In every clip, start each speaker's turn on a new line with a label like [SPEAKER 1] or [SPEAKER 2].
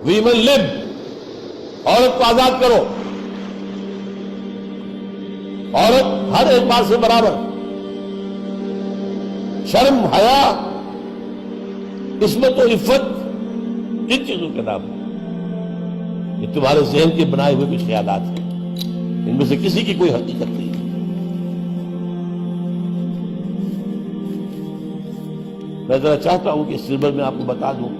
[SPEAKER 1] Women لب، عورت کو آزاد کرو، عورت ہر اعتبار سے برابر، شرم، حیا، عصمت و عفت، ان چیزوں کے نام یہ تمہارے ذہن کے بنائے ہوئے کچھ خیالات ہیں، ان میں سے کسی کی کوئی حقیقت نہیں۔ میں ذرا چاہتا ہوں کہ اس سلسلے میں آپ کو بتا دوں،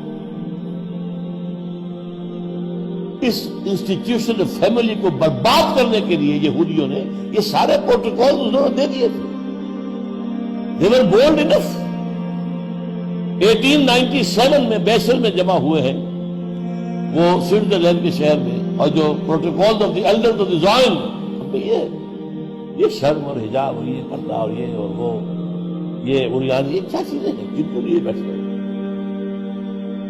[SPEAKER 1] اس انسٹیٹیوشن فیملی کو برباد کرنے کے لیے یہودیوں نے یہ سارے پروٹوکول انہوں نے دے دیے تھے۔ They were bold enough۔ 1897 میں بیسل میں جمع ہوئے ہیں وہ سوئٹزرلینڈ کے شہر میں، اور جو protocol of the elders of the Zion, یہ شرم اور حجاب اور یہ پردہ اور یہ اور وہ، یہ بنیاد، یہ کیا چیزیں ہیں جن کو لیے بیٹھے ہیں۔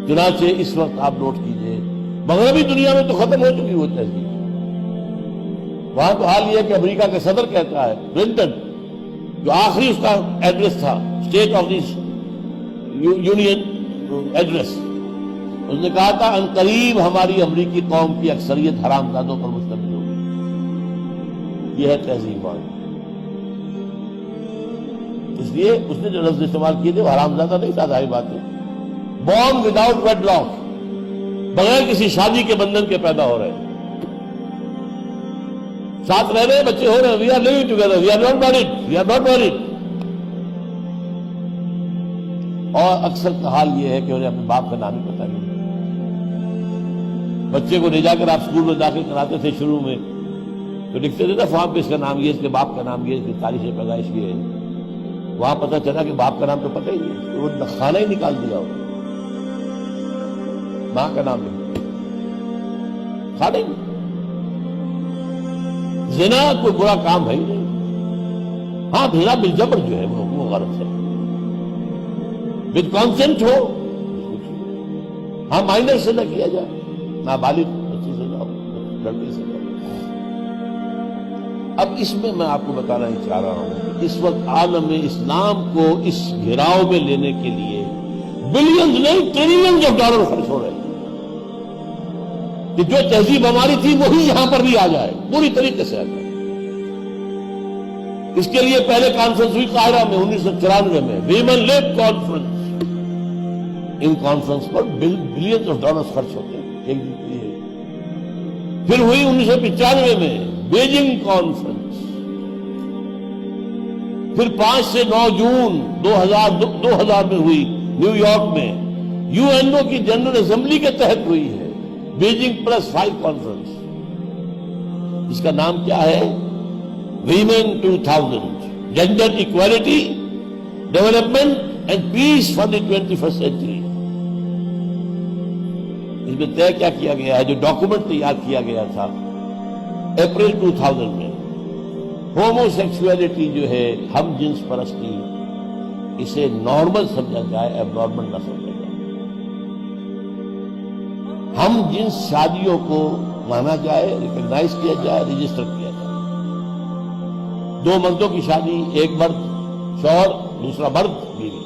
[SPEAKER 1] چنانچہ اس وقت آپ نوٹ کیجئے مغربی دنیا میں تو ختم ہو چکی وہ تہذیب، وہاں تو حال یہ ہے کہ امریکہ کا صدر کہتا ہے، کلنٹن، جو آخری اس کا ایڈریس تھا، state of the union address, اس نے کہا تھا ان قریب ہماری امریکی قوم کی اکثریت حرام زادوں پر مشتمل ہوگی۔ یہ ہے تہذیب وہاں۔ اس لیے اس نے جو لفظ استعمال کیے تھے وہ حرام زادہ نہیں تھا، ظاہر بات ہے، بورن وداؤٹ ویڈ لاک، بغیر کسی شادی کے بندھن کے پیدا ہو رہے ہیں، ساتھ رہ رہے ہیں، بچے ہو رہے ہیں، we are living together, we are not married, we are not married. اور اکثر کا حال یہ ہے کہ انہیں اپنے باپ کا نام ہی پتہ نہیں۔ بچے کو لے جا کر آپ اسکول میں داخل کراتے تھے شروع میں تو لکھتے تھے نا فارم پہ اس کا نام یہ، اس کے باپ کا نام یہ، اس کی تاریخ پیدائش یہ ہے، وہاں پتہ چلا کہ باپ کا نام تو پتہ ہی نہیں، وہ خانہ ہی نکال دیا ہو، ماں کا نام نہیں، خانہ ہی نہیں۔ زنا کوئی برا کام ہے ہی نہیں، ہاں زنا بالجبر جو ہے وہ غلط ہے، ود کانسنٹ ہو، ہاں مائنر سے نہ کیا جائے، نابالغ بچی سے نہ ہو، لڑکی سے نہ ہو۔ اب اس میں آپ کو بتانا ہی چاہ رہا ہوں کہ اس وقت عالم اسلام کو اس گھیراؤ میں لینے کے لیے بلینز نہیں ٹریلینز آف ڈالر خرچ ہو رہے ہیں کہ جو تہذیب ہماری تھی وہی یہاں پر بھی آ جائے، پوری طریقے سے آ جائے۔ اس کے لیے پہلے کانفرنس ہوئی قاہرہ میں 1994 میں، ویمن لب conference. In conference per billions of dollars خرچ ہوتے ہیں ایک دن کے لیے۔ پھر ہوئی 1995 میں بیجنگ کانفرنس، پھر 5 سے 9 جون 2000 میں ہوئی نیو یارک میں، یو این او کی جنرل اسمبلی کے تحت ہوئی ہے بیجنگ +5 کانفرنس، جس کا نام کیا ہے؟ Women 2000، gender equality, development and peace for the 21st century. اس میں طے کیا کیا گیا ہے، جو ڈاکومنٹ تیار کیا گیا تھا اپریل 2000 میں، ہومو سیکسولیٹی جو ہے، ہم جنس پرستی، اسے نارمل سمجھا جائے، ایب نارمل نہ سمجھا جائے۔ ہم جنس شادیوں کو مانا جائے، ریکگنائز کیا جائے، رجسٹر کیا جائے۔ 2 مردوں کی شادی، ایک مرد شوہر، دوسرا مرد بیوی۔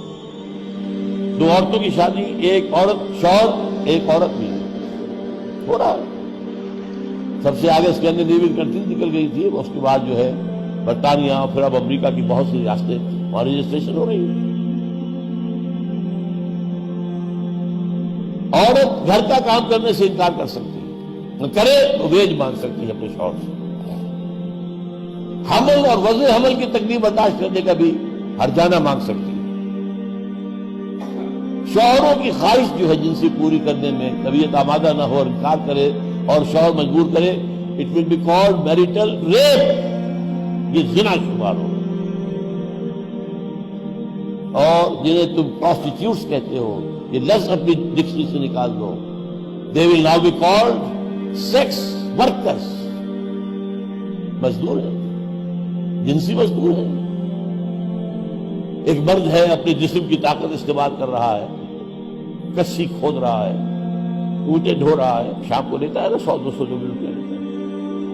[SPEAKER 1] 2 عورتوں کی شادی، ایک عورت شوہر، ایک عورت بیوی، ہو رہا ہے۔ سب سے آگے اسکینڈینیوین کنٹریز نکل گئی تھی، اس کے بعد جو ہے برطانیہ، پھر اب امریکہ کی بہت سی ریاستیں وہاں رجسٹریشن ہو رہی ہے۔ عورت گھر کا کام کرنے سے انکار کر سکتی ہے، کرے تو ویج مانگ سکتی ہے اپنے شوہر سے۔ حمل اور وضع حمل کی تکلیف برداشت کرنے کا بھی ہرجانہ مانگ سکتی ہے۔ شوہروں کی خواہش جو ہے جنسی پوری کرنے میں طبیعت آمادہ نہ ہو اور انکار کرے اور شوہر مجبور کرے، it will be called marital rape, یہ زنا شمار ہو۔ اور جنہیں تم پروسٹیٹیوٹس کہتے ہو، یہ لفظ اپنی ڈکشنری سے نکال دو، they will now be called sex workers، مزدور ہے، جنسی مزدور ہے۔ ایک مرد ہے، اپنے جسم کی طاقت استعمال کر رہا ہے، کشی کھود رہا ہے، اونٹیں ڈھو رہا ہے، شام کو لیتا ہے نا 100-200 روپیہ لیتا ہے۔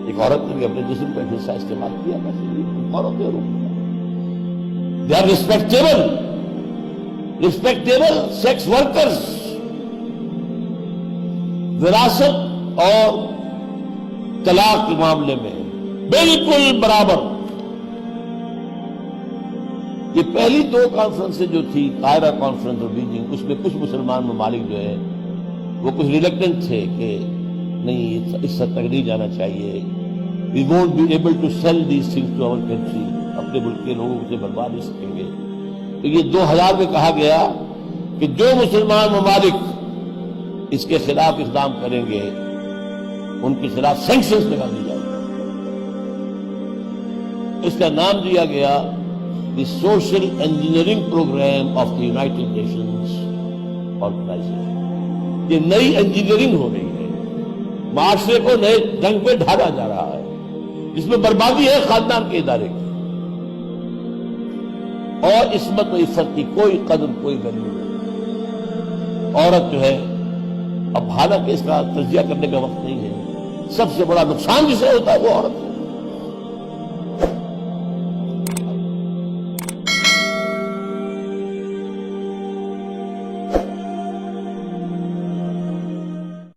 [SPEAKER 1] ایک عورت نے بھی اپنے جسم کا حصہ استعمال کیا، عورتیں اور they are respectable sex workers۔ وراثت اور طلاق کے معاملے میں بالکل برابر. یہ پہلی 2 کانفرنسیں جو تھی، قاہرہ کانفرنس اور بیجنگ، اس میں کچھ مسلمان ممالک جو ہے وہ کچھ ریلیکٹنٹ تھے کہ نہیں، اس حد تک نہیں جانا چاہیے. We won't be able to sell these things to our country, اپنے ملک کے لوگوں سے بنوا نہیں سکیں گے. تو یہ 2000 میں کہا گیا کہ جو مسلمان ممالک اس کے خلاف اقدام کریں گے ان کے خلاف سینکشنز لگا دی جائیں گے. اس کا نام دیا گیا the social engineering programme of the United Nations Organization. یہ نئی انجینئرنگ ہو رہی ہے، معاشرے کو نئے رنگ پہ ڈھالا جا رہا ہے، جس میں بربادی ہے خاندان کے ادارے کی، اور عصمت و عفت کی کوئی قدر، کوئی ویلیو نہیں. عورت جو ہے، اب حالانکہ اس کا تجزیہ کرنے کا وقت نہیں ہے، سب سے بڑا نقصان جسے ہوتا ہے وہ عورت.